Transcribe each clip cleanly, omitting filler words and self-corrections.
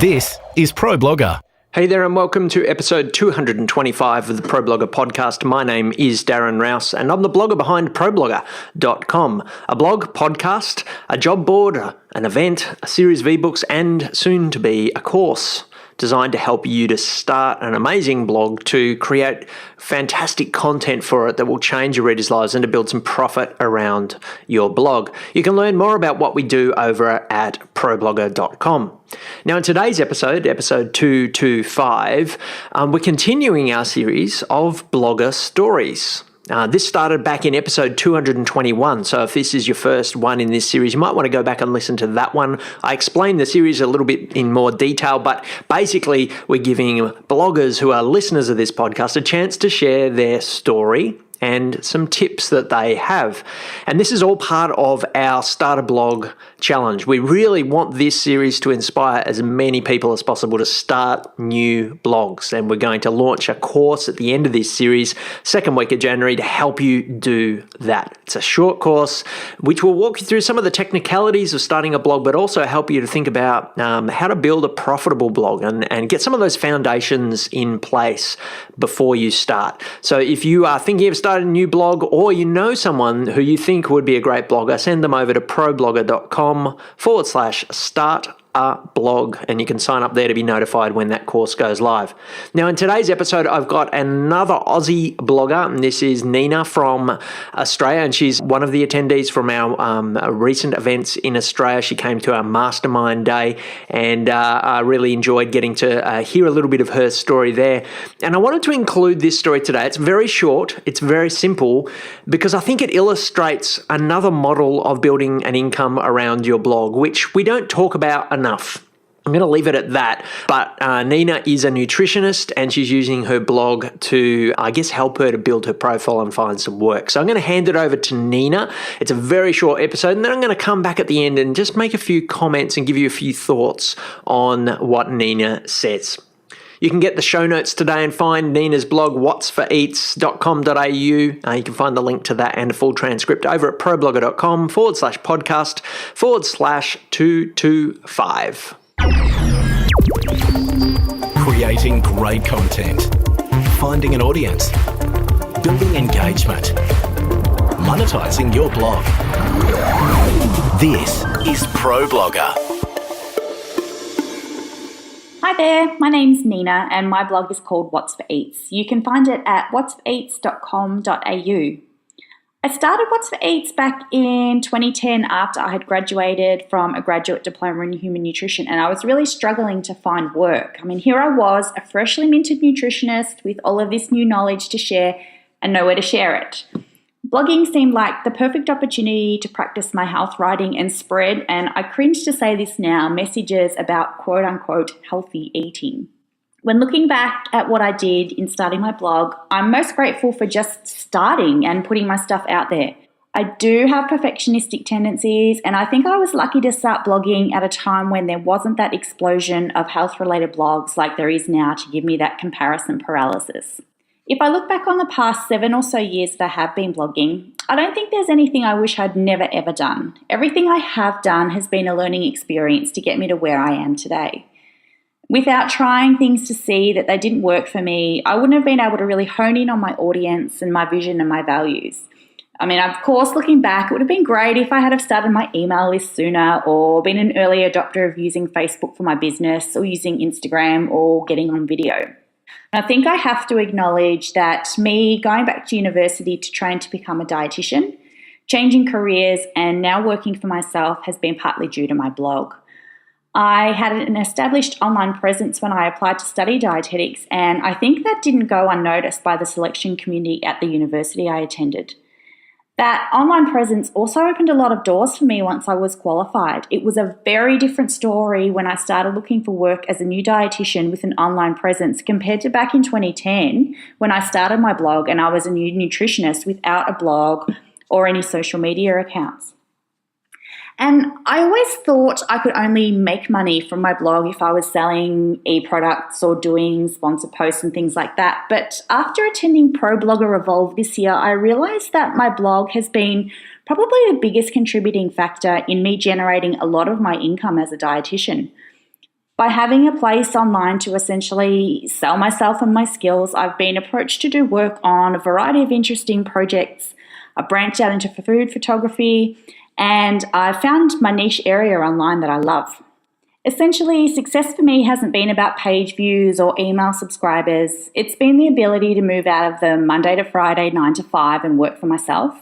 This is ProBlogger. Hey there and welcome to episode 225 of the ProBlogger podcast. My name is Darren Rowse and I'm the blogger behind ProBlogger.com, a blog, podcast, a job board, an event, a series of ebooks and soon to be a course designed to help you to start an amazing blog, to create fantastic content for it that will change your readers' lives and to build some profit around your blog. You can learn more about what we do over at ProBlogger.com. Now, in today's episode 225, we're continuing our series of blogger stories. This started back in episode 221, so if this is your first one in this series, you might want to go back and listen to that one. I explained the series a little bit in more detail, but basically we're giving bloggers who are listeners of this podcast a chance to share their story and some tips that they have. And this is all part of our Start a Blog challenge. We really want this series to inspire as many people as possible to start new blogs. And we're going to launch a course at the end of this series, second week of January, to help you do that. It's a short course which will walk you through some of the technicalities of starting a blog, but also help you to think about how to build a profitable blog and get some of those foundations in place before you start. So if you are thinking of starting a new blog, or you know someone who you think would be a great blogger, send them over to ProBlogger.com/start a blog, and you can sign up there to be notified when that course goes live. Now, in today's episode, I've got another Aussie blogger, and this is Nina from Australia, and she's one of the attendees from our recent events in Australia. She came to our mastermind day, and I really enjoyed getting to hear a little bit of her story there. And I wanted to include this story today. It's very short, it's very simple, because I think it illustrates another model of building an income around your blog, which we don't talk about enough. I'm going to leave it at that. But Nina is a nutritionist and she's using her blog to, I guess, help her to build her profile and find some work. So I'm going to hand it over to Nina. It's a very short episode, and then I'm going to come back at the end and just make a few comments and give you a few thoughts on what Nina says. You can get the show notes today and find Nina's blog, whatsforeats.com.au. You can find the link to that and a full transcript over at ProBlogger.com/podcast/225. Creating great content, finding an audience, building engagement, monetizing your blog. This is ProBlogger. Hi there, my name's Nina and my blog is called What's for Eats. You can find it at whatsforeats.com.au. I started What's for Eats back in 2010 after I had graduated from a graduate diploma in human nutrition, and I was really struggling to find work. I mean, here I was, a freshly minted nutritionist with all of this new knowledge to share and nowhere to share it. Blogging seemed like the perfect opportunity to practice my health writing and spread, and I cringe to say this now, messages about quote-unquote healthy eating. When looking back at what I did in starting my blog, I'm most grateful for just starting and putting my stuff out there. I do have perfectionistic tendencies, and I think I was lucky to start blogging at a time when there wasn't that explosion of health-related blogs like there is now to give me that comparison paralysis. If I look back on the past 7 or so years that I have been blogging, I don't think there's anything I wish I'd never ever done. Everything I have done has been a learning experience to get me to where I am today. Without trying things to see that they didn't work for me, I wouldn't have been able to really hone in on my audience and my vision and my values. I mean, of course, looking back, it would have been great if I had have started my email list sooner or been an early adopter of using Facebook for my business or using Instagram or getting on video. I think I have to acknowledge that me going back to university to train to become a dietitian, changing careers and now working for myself has been partly due to my blog. I had an established online presence when I applied to study dietetics, and I think that didn't go unnoticed by the selection community at the university I attended. That online presence also opened a lot of doors for me once I was qualified. It was a very different story when I started looking for work as a new dietitian with an online presence compared to back in 2010 when I started my blog and I was a new nutritionist without a blog or any social media accounts. And I always thought I could only make money from my blog if I was selling e-products or doing sponsored posts and things like that. But after attending ProBlogger Evolve this year, I realized that my blog has been probably the biggest contributing factor in me generating a lot of my income as a dietitian. By having a place online to essentially sell myself and my skills, I've been approached to do work on a variety of interesting projects. I've branched out into food photography, and I've found my niche area online that I love. Essentially, success for me hasn't been about page views or email subscribers. It's been the ability to move out of the Monday to Friday 9 to 5 and work for myself,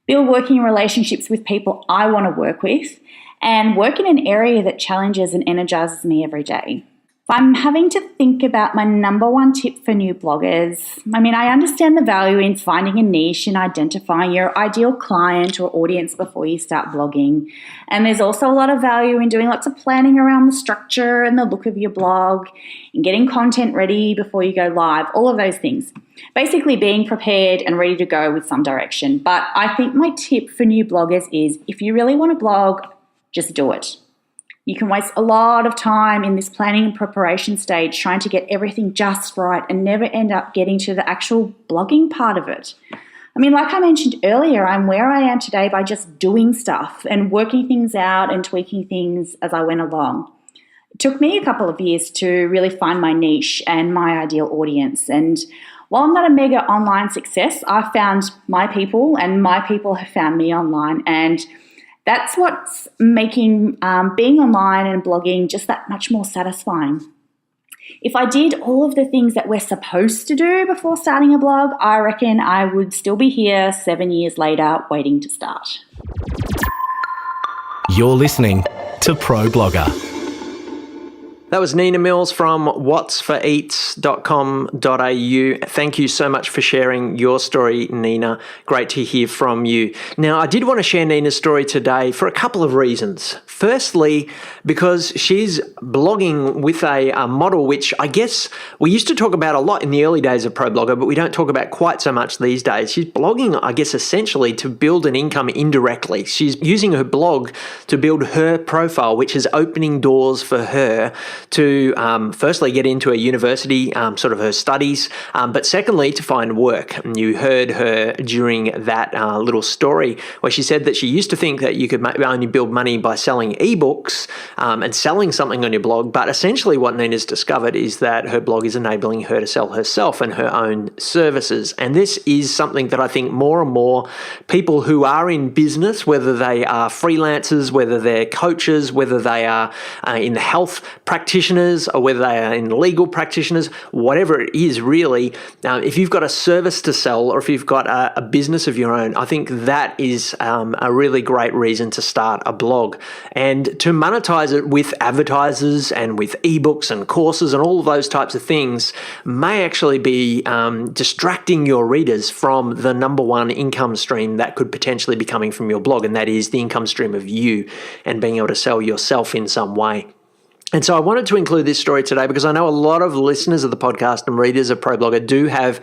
build working relationships with people I want to work with, and work in an area that challenges and energizes me every day. If I'm having to think about my number one tip for new bloggers, I understand the value in finding a niche and identifying your ideal client or audience before you start blogging. And there's also a lot of value in doing lots of planning around the structure and the look of your blog and getting content ready before you go live, all of those things. Basically being prepared and ready to go with some direction. But I think my tip for new bloggers is if you really want to blog, just do it. You can waste a lot of time in this planning and preparation stage trying to get everything just right and never end up getting to the actual blogging part of it. Like I mentioned earlier, I'm where I am today by just doing stuff and working things out and tweaking things as I went along. It took me a couple of years to really find my niche and my ideal audience. And while I'm not a mega online success, I've found my people and my people have found me online, and that's what's making being online and blogging just that much more satisfying. If I did all of the things that we're supposed to do before starting a blog, I reckon I would still be here 7 years later waiting to start. You're listening to ProBlogger. That was Nina Mills from whatsforeats.com.au. Thank you so much for sharing your story, Nina. Great to hear from you. Now, I did want to share Nina's story today for a couple of reasons. Firstly, because she's blogging with a model which I guess we used to talk about a lot in the early days of ProBlogger, but we don't talk about quite so much these days. She's blogging, I guess, essentially to build an income indirectly. She's using her blog to build her profile, which is opening doors for her to firstly get into a university, sort of her studies, but secondly to find work. And you heard her during that little story where she said that she used to think that you could only build money by selling ebooks and selling something on your blog, but essentially what Nina's discovered is that her blog is enabling her to sell herself and her own services. And this is something that I think more and more people who are in business, whether they are freelancers, whether they're coaches, whether they are in the health practitioners or whether they are in legal practitioners, whatever it is really, if you've got a service to sell or if you've got a business of your own, I think that is a really great reason to start a blog. And to monetize it with advertisers and with ebooks and courses and all of those types of things may actually be distracting your readers from the number one income stream that could potentially be coming from your blog, and that is the income stream of you and being able to sell yourself in some way. And so I wanted to include this story today because I know a lot of listeners of the podcast and readers of ProBlogger do have,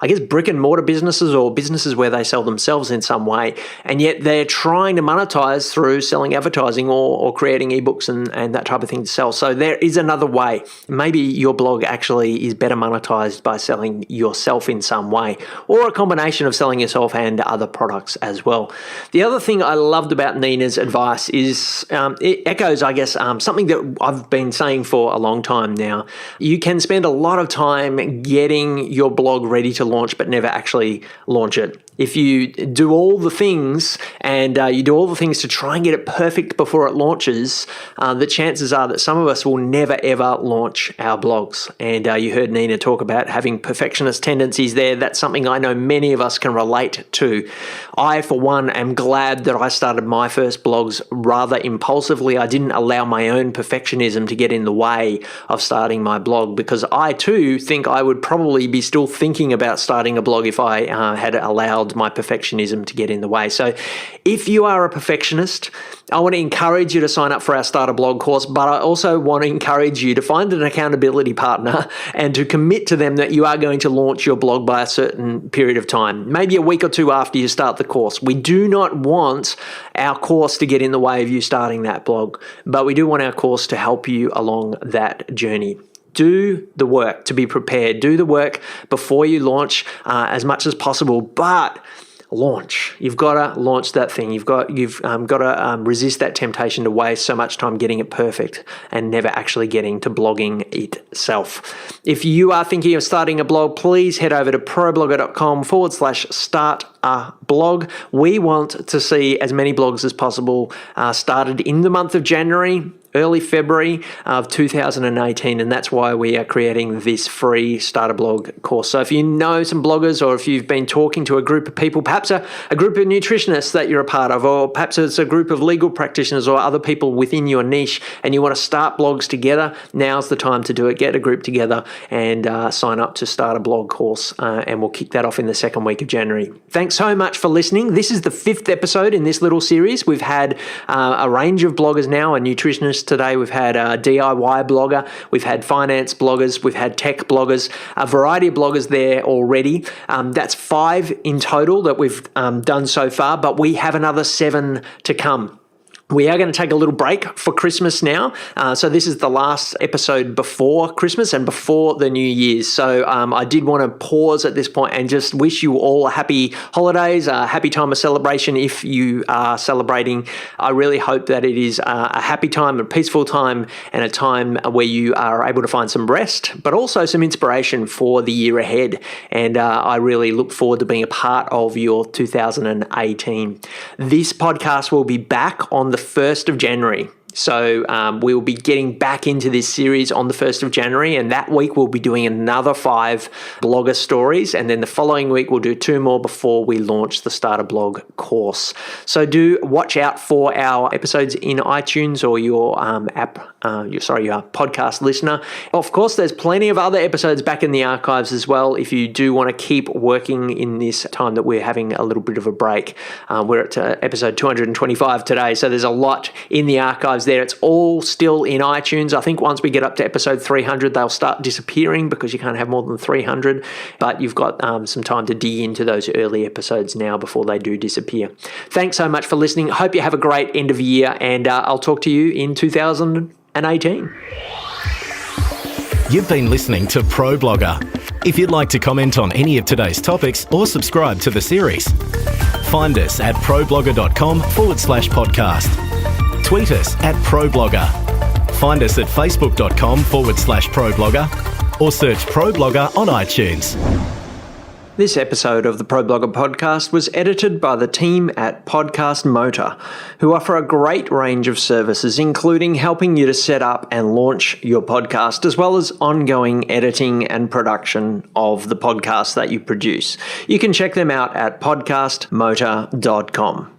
I guess, brick and mortar businesses or businesses where they sell themselves in some way, and yet they're trying to monetize through selling advertising or creating ebooks and that type of thing to sell. So there is another way. Maybe your blog actually is better monetized by selling yourself in some way, or a combination of selling yourself and other products as well. The other thing I loved about Nina's advice is it echoes, I guess, something that I've been saying for a long time now. You can spend a lot of time getting your blog ready to launch but never actually launch it. If you do all the things and you do all the things to try and get it perfect before it launches, the chances are that some of us will never ever launch our blogs. And you heard Nina talk about having perfectionist tendencies there. That's something I know many of us can relate to. I, for one, am glad that I started my first blogs rather impulsively. I didn't allow my own perfectionism to get in the way of starting my blog, because I too think I would probably be still thinking about starting a blog if I had allowed my perfectionism to get in the way. So if you are a perfectionist, I want to encourage you to sign up for our Start a Blog course, but I also want to encourage you to find an accountability partner and to commit to them that you are going to launch your blog by a certain period of time, maybe a week or two after you start the course. We do not want our course to get in the way of you starting that blog, but we do want our course to help you along that journey. Do the work to be prepared. Do the work before you launch as much as possible, but launch. You've got to launch that thing. You've got to resist that temptation to waste so much time getting it perfect and never actually getting to blogging itself. If you are thinking of starting a blog, please head over to ProBlogger.com/start a blog. We want to see as many blogs as possible started in the month of January, early February of 2018, and that's why we are creating this free Start a Blog course. So if you know some bloggers, or if you've been talking to a group of people, perhaps a group of nutritionists that you're a part of, or perhaps it's a group of legal practitioners or other people within your niche, and you want to start blogs together, now's the time to do it. Get a group together and sign up to Start a Blog course, and we'll kick that off in the second week of January. Thanks so much for listening. This is the 5th episode in this little series. We've had a range of bloggers now, a nutritionist today. We've had a DIY blogger. We've had finance bloggers. We've had tech bloggers. A variety of bloggers there already. That's 5 in total that we've done so far, but we have another 7 to come. We are going to take a little break for Christmas now. So this is the last episode before Christmas and before the New Year's. So I did want to pause at this point and just wish you all a happy holidays, a happy time of celebration if you are celebrating. I really hope that it is a happy time, a peaceful time, and a time where you are able to find some rest, but also some inspiration for the year ahead. And I really look forward to being a part of your 2018. This podcast will be back on the 1st of January. So we will be getting back into this series on the 1st of January, and that week we'll be doing another 5 blogger stories, and then the following week we'll do 2 more before we launch the Start a Blog course. So do watch out for our episodes in iTunes or your your podcast listener. Of course, there's plenty of other episodes back in the archives as well if you do want to keep working in this time that we're having a little bit of a break. We're at episode 225 today, so there's a lot in the archives there. It's all still in iTunes. I think once we get up to episode 300, they'll start disappearing because you can't have more than 300, but you've got some time to dig into those early episodes now before they do disappear. Thanks so much for listening. Hope you have a great end of year, and I'll talk to you in 2018. You've been listening to ProBlogger. If you'd like to comment on any of today's topics or subscribe to the series, find us at ProBlogger.com/podcast. Tweet us at ProBlogger. Find us at Facebook.com/ProBlogger or search ProBlogger on iTunes. This episode of the ProBlogger podcast was edited by the team at Podcast Motor, who offer a great range of services, including helping you to set up and launch your podcast, as well as ongoing editing and production of the podcast that you produce. You can check them out at podcastmotor.com.